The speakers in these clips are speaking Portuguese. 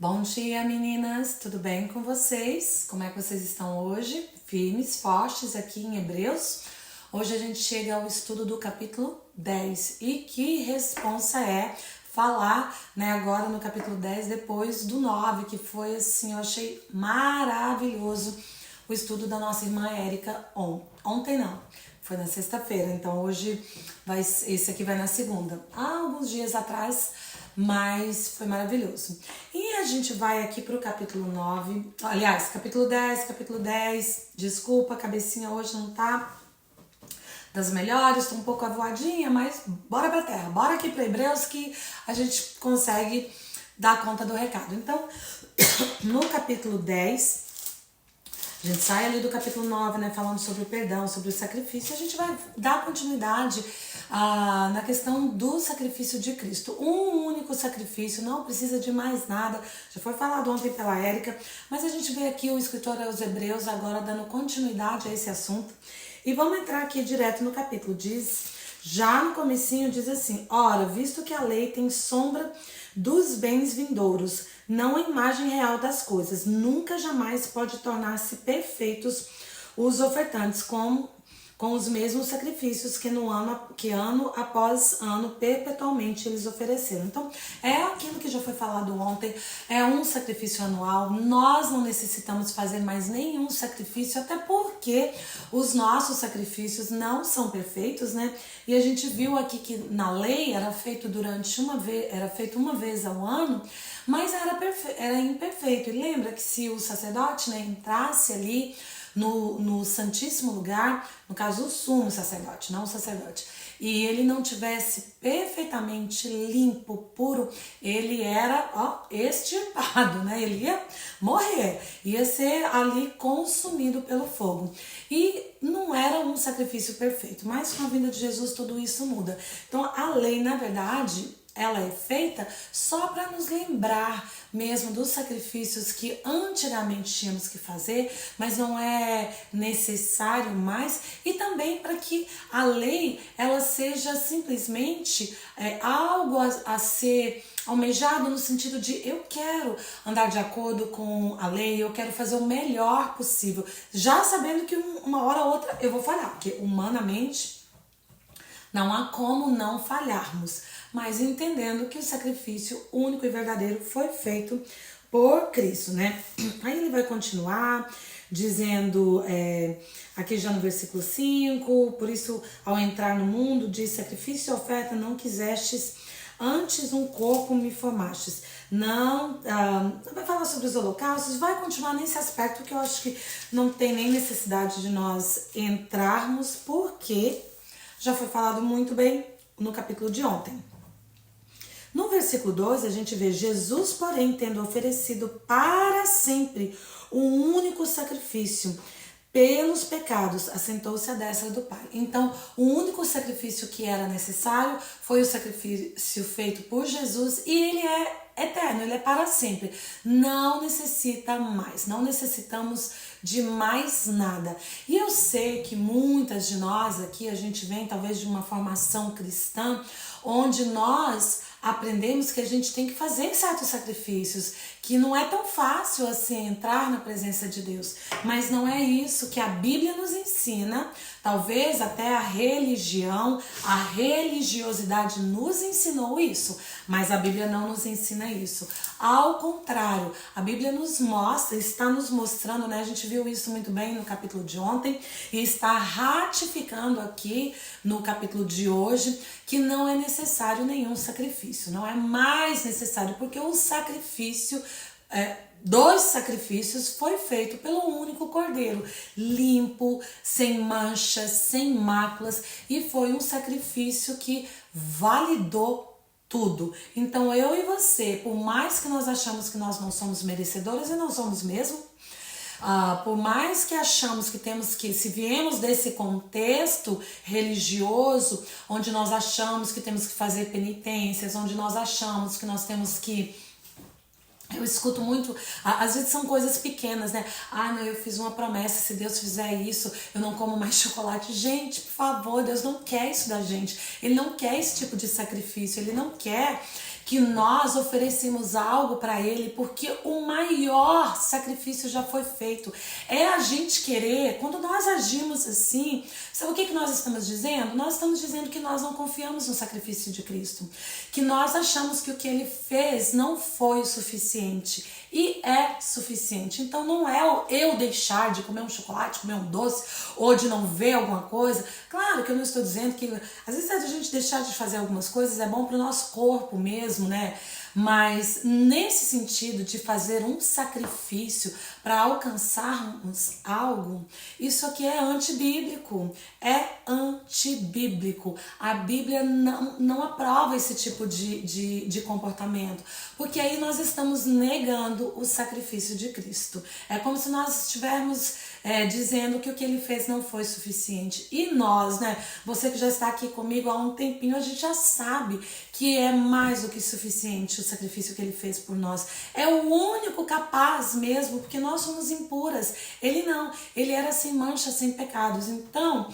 Bom dia, meninas! Tudo bem com vocês? Como é que vocês estão hoje? Firmes, fortes aqui em Hebreus? Hoje a gente chega ao estudo do capítulo 10. E que responsa é falar, agora no capítulo 10, depois do 9, que foi assim, eu achei maravilhoso o estudo da nossa irmã Érica ontem não, foi na sexta-feira, então hoje esse aqui vai na segunda. Há alguns dias atrás, mas foi maravilhoso. E a gente vai aqui pro capítulo 9, aliás, capítulo 10, desculpa, a cabecinha hoje não tá das melhores, tô um pouco avoadinha, mas bora pra terra, bora aqui pra Hebreus que a gente consegue dar conta do recado. Então, no capítulo 10, a gente sai ali do capítulo 9, falando sobre o perdão, sobre o sacrifício. A gente vai dar continuidade na questão do sacrifício de Cristo. Um único sacrifício, não precisa de mais nada. Já foi falado ontem pela Érica, mas a gente vê aqui o escritor aos Hebreus agora dando continuidade a esse assunto. E vamos entrar aqui direto no capítulo. Já no comecinho diz assim: ora, visto que a lei tem sombra dos bens vindouros, não a imagem real das coisas, nunca jamais pode tornar-se perfeitos os ofertantes com os mesmos sacrifícios que ano após ano perpetualmente eles ofereceram. Então, é aquilo que já foi falado ontem, é um sacrifício anual. Nós não necessitamos fazer mais nenhum sacrifício, até porque os nossos sacrifícios não são perfeitos, E a gente viu aqui que na lei era feito uma vez ao ano, mas era imperfeito. E lembra que se o sacerdote entrasse ali no Santíssimo Lugar, no caso o sumo sacerdote, não o sacerdote, e ele não tivesse perfeitamente limpo, puro, ele era extirpado, ele ia morrer, ia ser ali consumido pelo fogo. E não era um sacrifício perfeito, mas com a vinda de Jesus tudo isso muda. Então a lei, na verdade, ela é feita só para nos lembrar mesmo dos sacrifícios que antigamente tínhamos que fazer, mas não é necessário mais, e também para que a lei ela seja simplesmente algo a ser almejado no sentido de eu quero andar de acordo com a lei, eu quero fazer o melhor possível, já sabendo que uma hora ou outra eu vou falhar, porque humanamente não há como não falharmos, mas entendendo que o sacrifício único e verdadeiro foi feito por Cristo, Aí ele vai continuar dizendo, aqui já no versículo 5, por isso ao entrar no mundo, diz: sacrifício e oferta não quisestes, antes um corpo me formastes. Não vai falar sobre os holocaustos, vai continuar nesse aspecto que eu acho que não tem nem necessidade de nós entrarmos, porque já foi falado muito bem no capítulo de ontem. No versículo 12, a gente vê: Jesus, porém, tendo oferecido para sempre um único sacrifício pelos pecados, assentou-se à destra do Pai. Então, o único sacrifício que era necessário foi o sacrifício feito por Jesus, e ele é eterno, ele é para sempre. Não necessita mais, não necessitamos de mais nada. E eu sei que muitas de nós aqui, a gente vem talvez de uma formação cristã, onde nós aprendemos que a gente tem que fazer certos sacrifícios, que não é tão fácil assim entrar na presença de Deus, mas não é isso que a Bíblia nos ensina. Talvez até a religião, a religiosidade nos ensinou isso, mas a Bíblia não nos ensina isso. Ao contrário, a Bíblia nos mostra, está nos mostrando, a gente viu isso muito bem no capítulo de ontem e está ratificando aqui no capítulo de hoje, que não é necessário nenhum sacrifício, não é mais necessário, porque o sacrifício dos sacrifícios foi feito pelo único Cordeiro, limpo, sem manchas, sem máculas, e foi um sacrifício que validou tudo. Então eu e você, por mais que nós achamos que nós não somos merecedores, e não somos mesmo, por mais que achamos que temos que, se viemos desse contexto religioso, onde nós achamos que temos que fazer penitências, onde nós achamos que nós temos que... Eu escuto muito, às vezes são coisas pequenas, não, eu fiz uma promessa, se Deus fizer isso, eu não como mais chocolate. Gente, por favor, Deus não quer isso da gente. Ele não quer esse tipo de sacrifício, Ele não quer que nós oferecemos algo para Ele, porque o maior sacrifício já foi feito. É a gente querer, quando nós agimos assim, sabe o que nós estamos dizendo? Nós estamos dizendo que nós não confiamos no sacrifício de Cristo, que nós achamos que o que Ele fez não foi o suficiente, e é suficiente. Então não é eu deixar de comer um chocolate, comer um doce, ou de não ver alguma coisa. Claro que eu não estou dizendo que às vezes a gente deixar de fazer algumas coisas é bom para o nosso corpo mesmo, né? Mas nesse sentido de fazer um sacrifício para alcançarmos algo, isso aqui é antibíblico. É antibíblico. A Bíblia não aprova esse tipo de comportamento, porque aí nós estamos negando o sacrifício de Cristo. É como se nós estivermos dizendo que o que Ele fez não foi suficiente. E nós, né? Você que já está aqui comigo há um tempinho, a gente já sabe que é mais do que suficiente o sacrifício que Ele fez por nós. É o único capaz mesmo, porque nós somos impuras. Ele não. Ele era sem mancha, sem pecados. Então,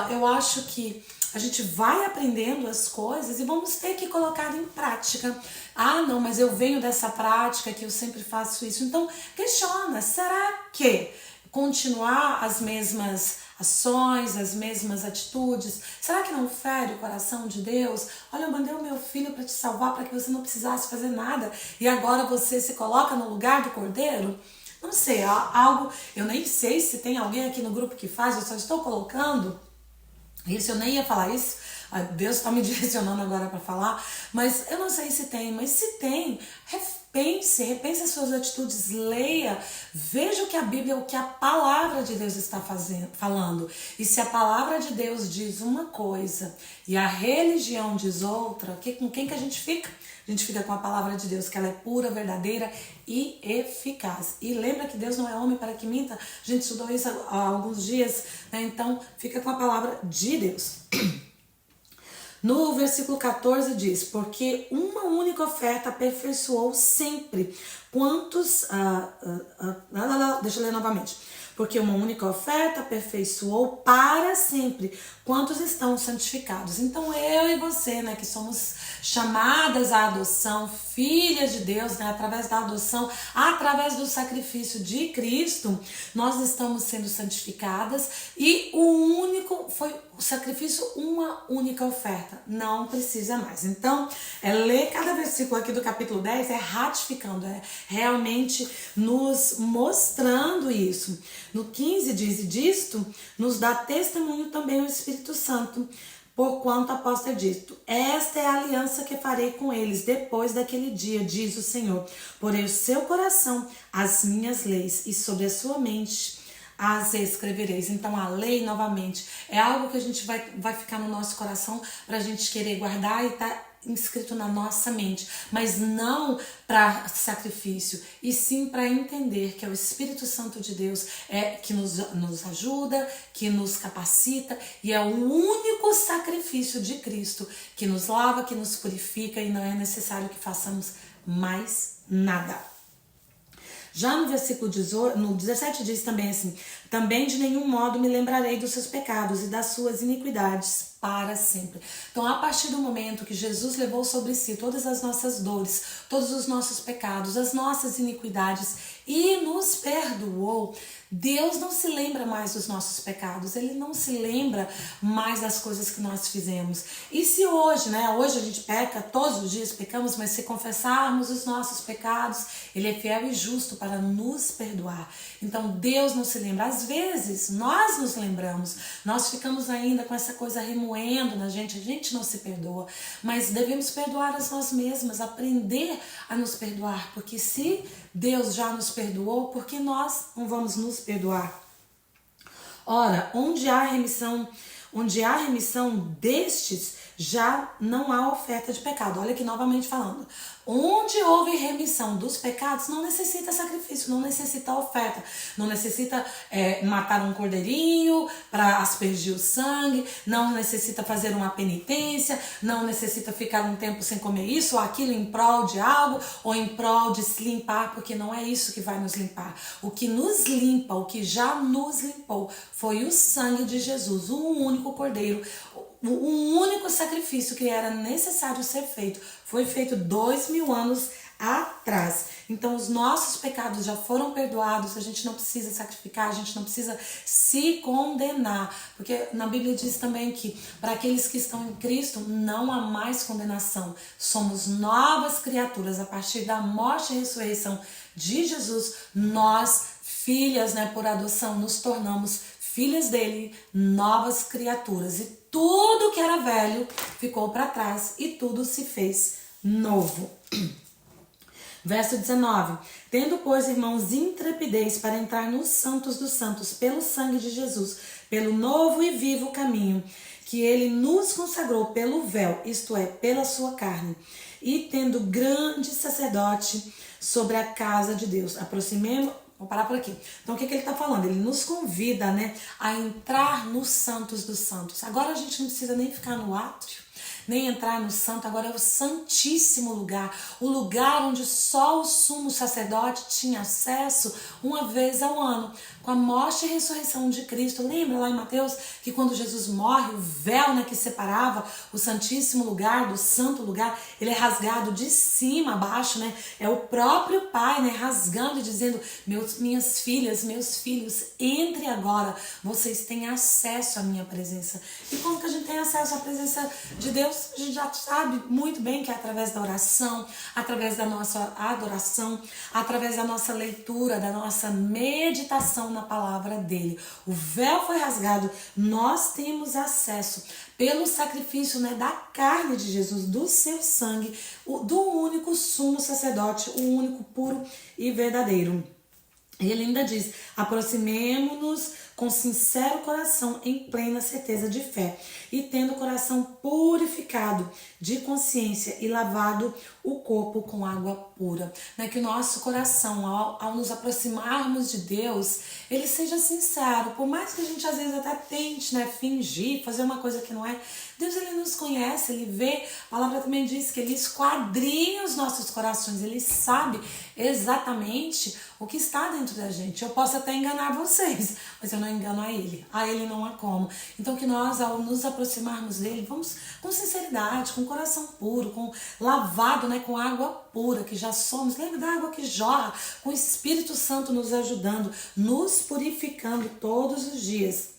eu acho que a gente vai aprendendo as coisas e vamos ter que colocar em prática. Ah, não, mas eu venho dessa prática que eu sempre faço isso. Então, questiona, será que continuar as mesmas ações, as mesmas atitudes, será que não fere o coração de Deus? Olha, eu mandei o meu filho para te salvar, para que você não precisasse fazer nada, e agora você se coloca no lugar do cordeiro? Não sei, algo, eu nem sei se tem alguém aqui no grupo que faz, eu só estou colocando isso, eu nem ia falar isso, Deus está me direcionando agora para falar, mas eu não sei se tem, mas se tem, repense as suas atitudes, leia, veja o que a Bíblia, o que a palavra de Deus está falando. E se a palavra de Deus diz uma coisa e a religião diz outra, com quem que a gente fica? A gente fica com a palavra de Deus, que ela é pura, verdadeira e eficaz. E lembra que Deus não é homem para que minta? A gente estudou isso há alguns dias, né? Então fica com a palavra de Deus. No versículo 14 diz, porque uma única oferta aperfeiçoou sempre quantos... deixa eu ler novamente. Porque uma única oferta aperfeiçoou para sempre quantos estão santificados. Então eu e você, né, que somos chamadas à adoção, filhas de Deus, né, através da adoção, através do sacrifício de Cristo, nós estamos sendo santificadas e o único foi o sacrifício, uma única oferta, não precisa mais. Então, ler cada versículo aqui do capítulo 10 é ratificando, é realmente nos mostrando isso. No 15 diz, e disto nos dá testemunho também o Espírito Santo, porquanto após ter dito, esta é a aliança que farei com eles depois daquele dia, diz o Senhor. Porei o seu coração as minhas leis e sobre a sua mente as escrevereis. Então a lei, novamente, é algo que a gente vai ficar no nosso coração para a gente querer guardar e tá inscrito na nossa mente, mas não para sacrifício, e sim para entender que é o Espírito Santo de Deus que nos ajuda, que nos capacita, e é o único sacrifício de Cristo que nos lava, que nos purifica, e não é necessário que façamos mais nada. Já no versículo 18, no 17 diz também assim, também de nenhum modo me lembrarei dos seus pecados e das suas iniquidades para sempre. Então, a partir do momento que Jesus levou sobre si todas as nossas dores, todos os nossos pecados, as nossas iniquidades e nos perdoou, Deus não se lembra mais dos nossos pecados, Ele não se lembra mais das coisas que nós fizemos. E se hoje, né, hoje a gente peca, todos os dias pecamos, mas se confessarmos os nossos pecados, Ele é fiel e justo para nos perdoar. Então Deus não se lembra. Às vezes nós nos lembramos, nós ficamos ainda com essa coisa remoendo na gente, a gente não se perdoa, mas devemos perdoar a nós mesmas, aprender a nos perdoar, porque se Deus já nos perdoou, por que nós não vamos nos perdoar? Ora, onde há remissão destes, já não há oferta de pecado. Olha aqui novamente falando. Onde houve remissão dos pecados, não necessita sacrifício, não necessita oferta, não necessita matar um cordeirinho para aspergir o sangue, não necessita fazer uma penitência, não necessita ficar um tempo sem comer isso ou aquilo em prol de algo, ou em prol de se limpar, porque não é isso que vai nos limpar. O que nos limpa, o que já nos limpou, foi o sangue de Jesus, o único cordeiro, o único sacrifício que era necessário ser feito foi feito 2000 anos atrás. Então os nossos pecados já foram perdoados, a gente não precisa sacrificar, a gente não precisa se condenar, porque na Bíblia diz também que para aqueles que estão em Cristo não há mais condenação, somos novas criaturas. A partir da morte e ressurreição de Jesus, nós, filhas, né, por adoção, nos tornamos filhas dele, novas criaturas, e tudo que era velho ficou para trás e tudo se fez novo. Verso 19. Tendo, pois, irmãos, intrepidez para entrar nos santos dos santos pelo sangue de Jesus, pelo novo e vivo caminho que ele nos consagrou pelo véu, isto é, pela sua carne, e tendo grande sacerdote sobre a casa de Deus. Aproximemos. Vou parar por aqui. Então, o que ele está falando? Ele nos convida, né, a entrar nos santos dos santos. Agora a gente não precisa nem ficar no átrio, nem entrar no santo, agora é o santíssimo lugar, o lugar onde só o sumo sacerdote tinha acesso uma vez ao ano, com a morte e ressurreição de Cristo. Lembra lá em Mateus que quando Jesus morre, o véu, né, que separava o santíssimo lugar do santo lugar, ele é rasgado de cima a baixo, né? É o próprio Pai, né, rasgando e dizendo: minhas filhas, meus filhos, entre agora, vocês têm acesso à minha presença. E como que a gente tem acesso à presença de Deus? A gente já sabe muito bem que é através da oração, através da nossa adoração, através da nossa leitura, da nossa meditação na palavra dele. O véu foi rasgado, nós temos acesso pelo sacrifício, né, da carne de Jesus, do seu sangue, do único sumo sacerdote, o único puro e verdadeiro. E ele ainda diz: aproximemo-nos com sincero coração, em plena certeza de fé, e tendo o coração purificado de consciência e lavado o corpo com água pura. Né? Que o nosso coração, ao nos aproximarmos de Deus, ele seja sincero. Por mais que a gente às vezes até tente, né, fingir, fazer uma coisa que não é, Deus, ele nos conhece, ele vê. A palavra também diz que ele esquadrinha os nossos corações, ele sabe exatamente o que está dentro da gente. Eu posso até enganar vocês, mas eu não engano a ele não há como. Então que nós, ao nos aproximarmos dele, vamos com sinceridade, com coração puro, com lavado, né, com água pura, que já somos. Lembra da água que jorra, com o Espírito Santo nos ajudando, nos purificando todos os dias.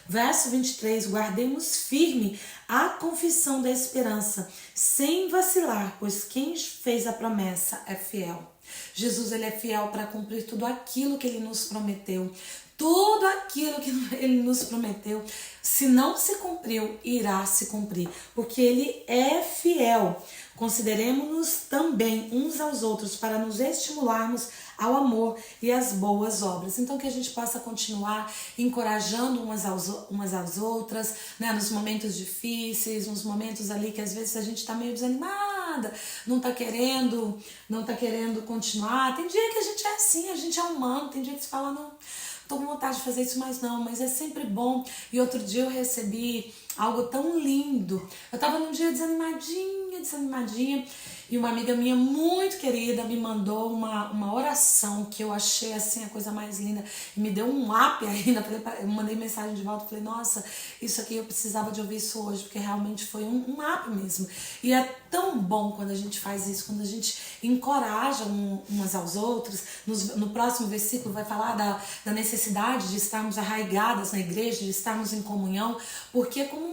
Verso 23, guardemos firme a confissão da esperança, sem vacilar, pois quem fez a promessa é fiel. Jesus, ele é fiel para cumprir tudo aquilo que ele nos prometeu. Tudo aquilo que ele nos prometeu, se não se cumpriu, irá se cumprir, porque ele é fiel. Consideremos-nos também uns aos outros para nos estimularmos ao amor e às boas obras. Então que a gente possa continuar encorajando umas às outras, né, nos momentos difíceis, nos momentos ali que às vezes a gente está meio desanimada, não tá querendo continuar. Tem dia que a gente é assim, a gente é humano, tem dia que você fala: não, tô com vontade de fazer isso, mas é sempre bom. E outro dia eu recebi algo tão lindo. Eu tava num dia desanimadinha, e uma amiga minha muito querida me mandou uma oração que eu achei assim a coisa mais linda, e me deu um up ainda. Eu mandei mensagem de volta e falei: nossa, isso aqui eu precisava de ouvir isso hoje, porque realmente foi um up mesmo. E é tão bom quando a gente faz isso, quando a gente encoraja umas aos outros. No próximo versículo vai falar da necessidade de estarmos arraigadas na igreja, de estarmos em comunhão, porque é como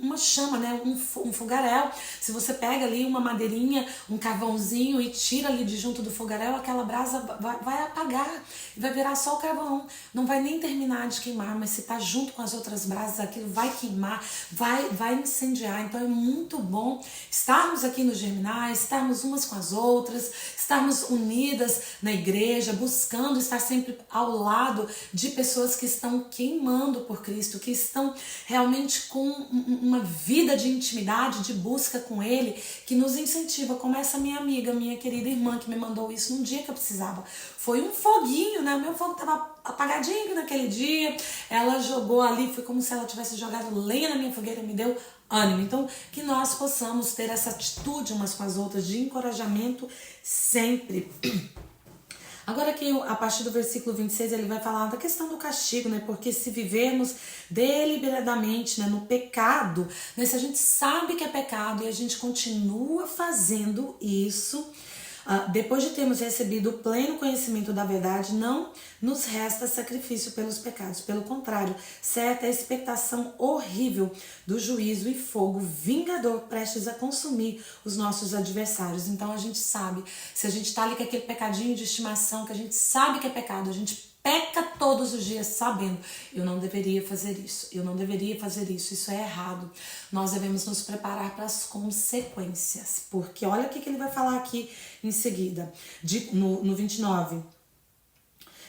uma chama, né? Um fogaréu. Se você pega ali uma madeirinha, um carvãozinho e tira ali de junto do fogaréu, aquela brasa vai apagar e vai virar só o carvão. Não vai nem terminar de queimar, mas se tá junto com as outras brasas, aquilo vai queimar, vai incendiar. Então é muito bom estarmos aqui no Germinar, estarmos umas com as outras, estarmos unidas na igreja, buscando estar sempre ao lado de pessoas que estão queimando por Cristo, que estão realmente com uma vida de intimidade, de busca com Ele, que nos incentiva, como essa minha amiga, minha querida irmã, que me mandou isso num dia que eu precisava. Foi um foguinho, né? O meu fogo estava apagadinho naquele dia, ela jogou ali, foi como se ela tivesse jogado lenha na minha fogueira, me deu ânimo. Então, que nós possamos ter essa atitude umas com as outras, de encorajamento sempre. Agora aqui, a partir do versículo 26, ele vai falar da questão do castigo, né? Porque se vivermos deliberadamente, né, no pecado, né, se a gente sabe que é pecado e a gente continua fazendo isso, depois de termos recebido o pleno conhecimento da verdade, não nos resta sacrifício pelos pecados. Pelo contrário, certa é a expectação horrível do juízo e fogo vingador prestes a consumir os nossos adversários. Então a gente sabe, se a gente está ali com aquele pecadinho de estimação, que a gente sabe que é pecado, a gente peca todos os dias sabendo, eu não deveria fazer isso, eu não deveria fazer isso, isso é errado. Nós devemos nos preparar para as consequências, porque olha o que ele vai falar aqui em seguida, no 29.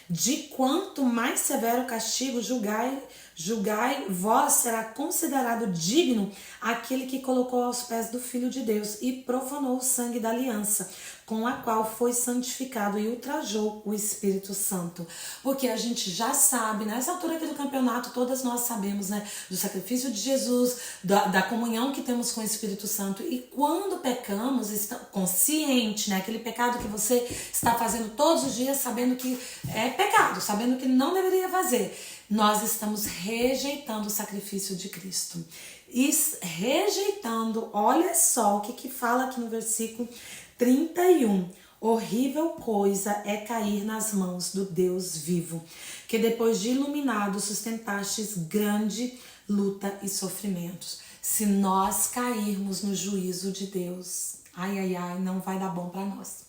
De quanto mais severo o castigo, julgai, vós será considerado digno aquele que colocou aos pés do Filho de Deus e profanou o sangue da aliança, com a qual foi santificado e ultrajou o Espírito Santo. Porque a gente já sabe, nessa altura aqui do campeonato, todas nós sabemos, né, do sacrifício de Jesus, da comunhão que temos com o Espírito Santo. E quando pecamos, está consciente, né, aquele pecado que você está fazendo todos os dias, sabendo que é pecado, sabendo que não deveria fazer, nós estamos rejeitando o sacrifício de Cristo. E rejeitando, olha só o que fala aqui no versículo 31. Horrível coisa é cair nas mãos do Deus vivo, que depois de iluminado sustentastes grande luta e sofrimentos. Se nós cairmos no juízo de Deus, ai, não vai dar bom para nós.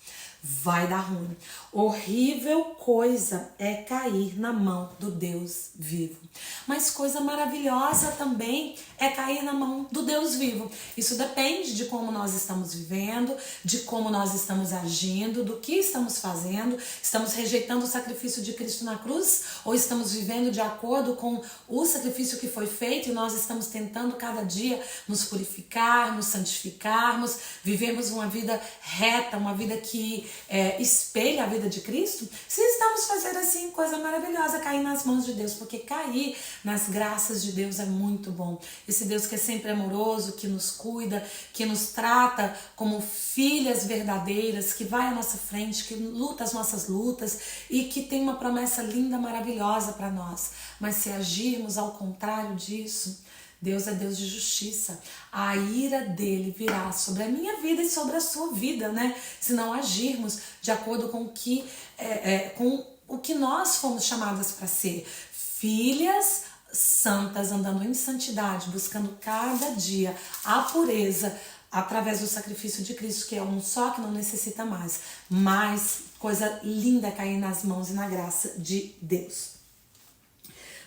Vai dar ruim. Horrível coisa é cair na mão do Deus vivo. Mas coisa maravilhosa também é cair na mão do Deus vivo. Isso depende de como nós estamos vivendo, de como nós estamos agindo, do que estamos fazendo. Estamos rejeitando o sacrifício de Cristo na cruz ou estamos vivendo de acordo com o sacrifício que foi feito e nós estamos tentando cada dia nos purificar, nos santificarmos, vivemos uma vida reta, uma vida que espelha a vida de Cristo. Se estamos fazendo assim, coisa maravilhosa, cair nas mãos de Deus, porque cair nas graças de Deus é muito bom. Esse Deus que é sempre amoroso, que nos cuida, que nos trata como filhas verdadeiras, que vai à nossa frente, que luta as nossas lutas e que tem uma promessa linda, maravilhosa para nós. Mas se agirmos ao contrário disso, Deus é Deus de justiça. A ira dele virá sobre a minha vida e sobre a sua vida, né? Se não agirmos de acordo com o que nós fomos chamadas para ser. Filhas santas, andando em santidade, buscando cada dia a pureza através do sacrifício de Cristo, que é um só, que não necessita mais. Mas coisa linda cair nas mãos e na graça de Deus.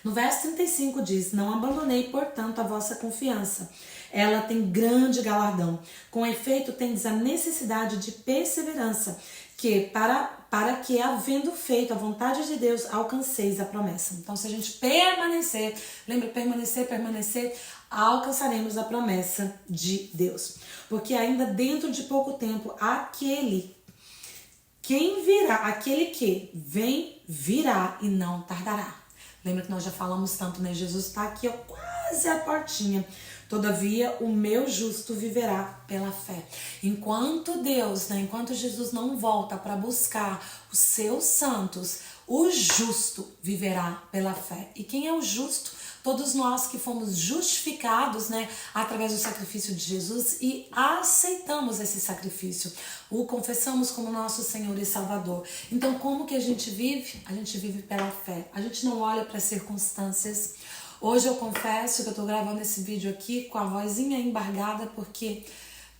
No verso 35 diz: não abandonei, portanto, a vossa confiança. Ela tem grande galardão. Com efeito, tendes a necessidade de perseverança, que para que, havendo feito a vontade de Deus, alcanceis a promessa. Então, se a gente permanecer, lembra, permanecer, alcançaremos a promessa de Deus. Porque ainda dentro de pouco tempo, aquele que vem, virá e não tardará. Lembra que nós já falamos tanto, né? Jesus está aqui, ó, quase à portinha. Todavia, o meu justo viverá pela fé. Enquanto Deus, né? Enquanto Jesus não volta para buscar os seus santos, o justo viverá pela fé. E quem é o justo? Todos nós que fomos justificados, né, através do sacrifício de Jesus e aceitamos esse sacrifício, o confessamos como nosso Senhor e Salvador. Então, como que a gente vive? A gente vive pela fé. A gente não olha para as circunstâncias. Hoje eu confesso que eu estou gravando esse vídeo aqui com a vozinha embargada porque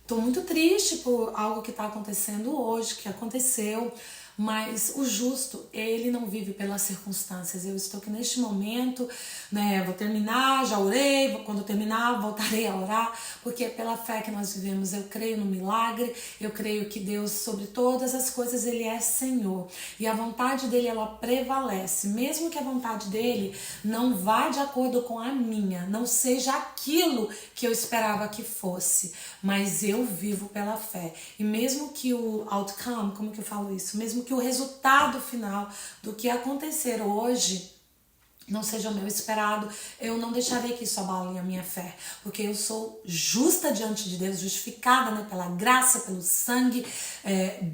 estou muito triste por algo que está acontecendo hoje, que aconteceu. Mas o justo, ele não vive pelas circunstâncias. Eu estou aqui neste momento, né, vou terminar, já orei, quando eu terminar voltarei a orar, porque é pela fé que nós vivemos. Eu creio no milagre, eu creio que Deus, sobre todas as coisas, Ele é Senhor. E a vontade dEle, ela prevalece. Mesmo que a vontade dEle não vá de acordo com a minha, não seja aquilo que eu esperava que fosse, mas eu vivo pela fé. E mesmo que o outcome, como que eu falo isso? Mesmo que o resultado final do que acontecer hoje não seja o meu esperado, eu não deixarei que isso abale a minha fé, porque eu sou justa diante de Deus, justificada, né, pela graça, pelo sangue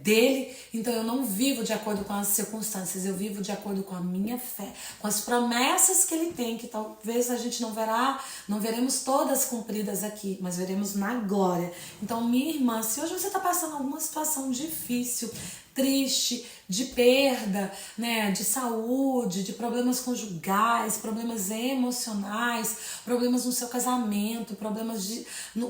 dele, Então eu não vivo de acordo com as circunstâncias, eu vivo de acordo com a minha fé, com as promessas que Ele tem, que talvez a gente não veremos todas cumpridas aqui, mas veremos na glória. Então, minha irmã, se hoje você está passando alguma situação difícil, triste, de perda, né, de saúde, de problemas conjugais, problemas emocionais, problemas no seu casamento, problemas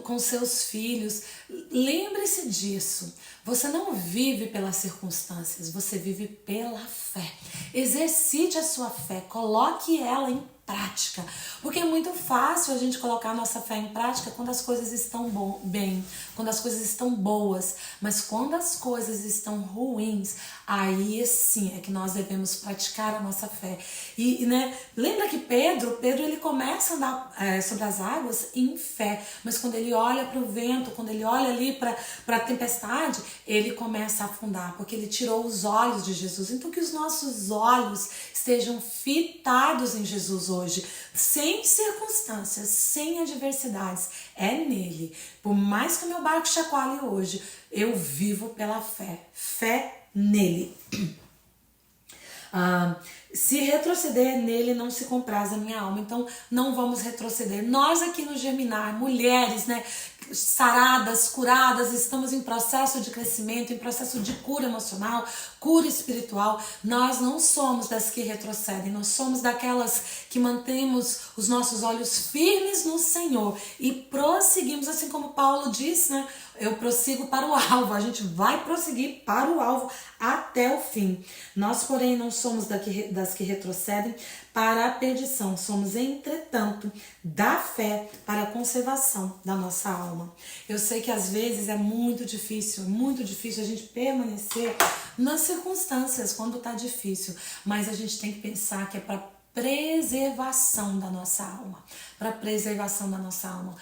com seus filhos, lembre-se disso. Você não vive pelas circunstâncias, você vive pela fé. Exercite a sua fé, coloque ela em prática, porque é muito fácil a gente colocar a nossa fé em prática quando as coisas estão bem, quando as coisas estão boas, mas quando as coisas estão ruins, aí sim é que nós devemos praticar a nossa fé. Né, lembra que Pedro ele começa a andar sobre as águas em fé, mas quando ele olha para o vento, quando ele olha ali para a tempestade, ele começa a afundar, porque ele tirou os olhos de Jesus. Então que os nossos olhos estejam fitados em Jesus hoje, sem circunstâncias, sem adversidades, é nele. Por mais que o meu barco chacoalhe hoje, eu vivo pela fé nele. Se retroceder nele, não se compraz a minha alma. Então não vamos retroceder. Nós aqui no Germinar, mulheres, né, saradas, curadas, estamos em processo de crescimento, em processo de cura emocional, cura espiritual. Nós não somos das que retrocedem, nós somos daquelas que mantemos os nossos olhos firmes no Senhor e prosseguimos, assim como Paulo disse, né? Eu prossigo para o alvo, a gente vai prosseguir para o alvo até o fim. Nós, porém, não somos das que retrocedem para a perdição, somos, entretanto, da fé para a conservação da nossa alma. Eu sei que às vezes é muito difícil a gente permanecer nas circunstâncias quando está difícil, mas a gente tem que pensar que é para preservação da nossa alma, para preservação da nossa alma.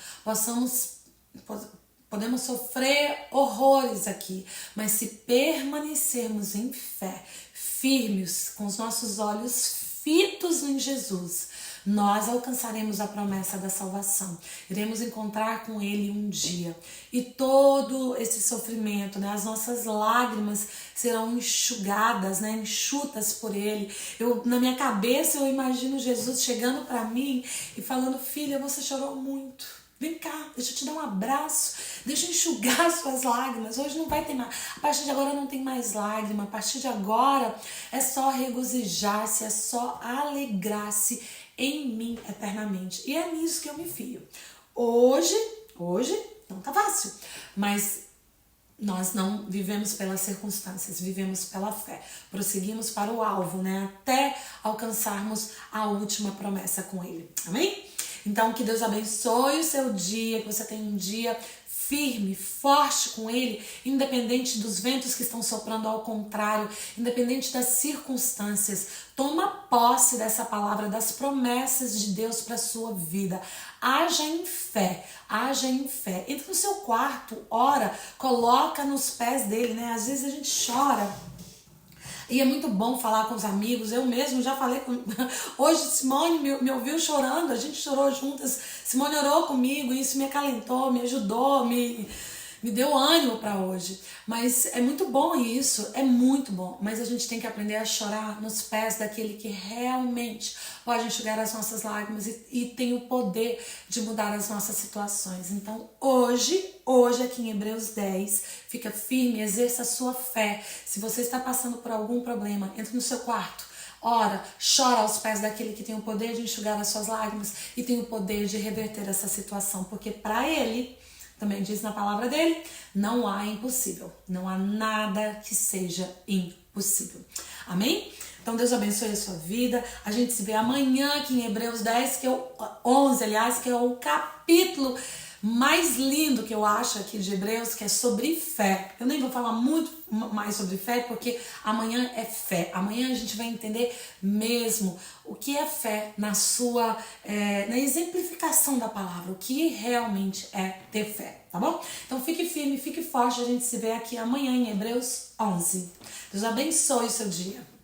Podemos sofrer horrores aqui, mas se permanecermos em fé, firmes, com os nossos olhos fitos em Jesus, nós alcançaremos a promessa da salvação. Iremos encontrar com Ele um dia. E todo esse sofrimento, né, as nossas lágrimas serão enxugadas, né, enxutas por Ele. Na minha cabeça eu imagino Jesus chegando para mim e falando: filha, você chorou muito. Vem cá, deixa eu te dar um abraço, deixa eu enxugar suas lágrimas. Hoje não vai ter mais, a partir de agora não tem mais lágrima, a partir de agora é só regozijar-se, é só alegrar-se em mim eternamente. E é nisso que eu me fio. Hoje não tá fácil, mas nós não vivemos pelas circunstâncias, vivemos pela fé. Prosseguimos para o alvo, né? Até alcançarmos a última promessa com Ele. Amém? Então, que Deus abençoe o seu dia, que você tenha um dia firme, forte com Ele, independente dos ventos que estão soprando ao contrário, independente das circunstâncias. Toma posse dessa palavra, das promessas de Deus para a sua vida. Haja em fé, haja em fé. Entra no seu quarto, ora, coloca nos pés dele, né? Às vezes a gente chora. E é muito bom falar com os amigos. Eu mesmo já falei com... Hoje Simone me ouviu chorando, a gente chorou juntas. Simone orou comigo, isso me acalentou, me ajudou, me deu ânimo para hoje. Mas é muito bom isso, é muito bom. Mas a gente tem que aprender a chorar nos pés daquele que realmente pode enxugar as nossas lágrimas e tem o poder de mudar as nossas situações. Então hoje aqui em Hebreus 10, fica firme, exerça a sua fé. Se você está passando por algum problema, entre no seu quarto, ora, chora aos pés daquele que tem o poder de enxugar as suas lágrimas e tem o poder de reverter essa situação, porque para Ele, também diz na palavra dele, não há impossível, não há nada que seja impossível. Amém? Então Deus abençoe a sua vida. A gente se vê amanhã aqui em Hebreus 10, que é o 11, aliás, que é o capítulo mais lindo que eu acho aqui de Hebreus, que é sobre fé. Eu nem vou falar muito mais sobre fé, porque amanhã é fé. Amanhã a gente vai entender mesmo o que é fé na sua, na exemplificação da palavra, o que realmente é ter fé, tá bom? Então fique firme, fique forte, a gente se vê aqui amanhã em Hebreus 11. Deus abençoe o seu dia.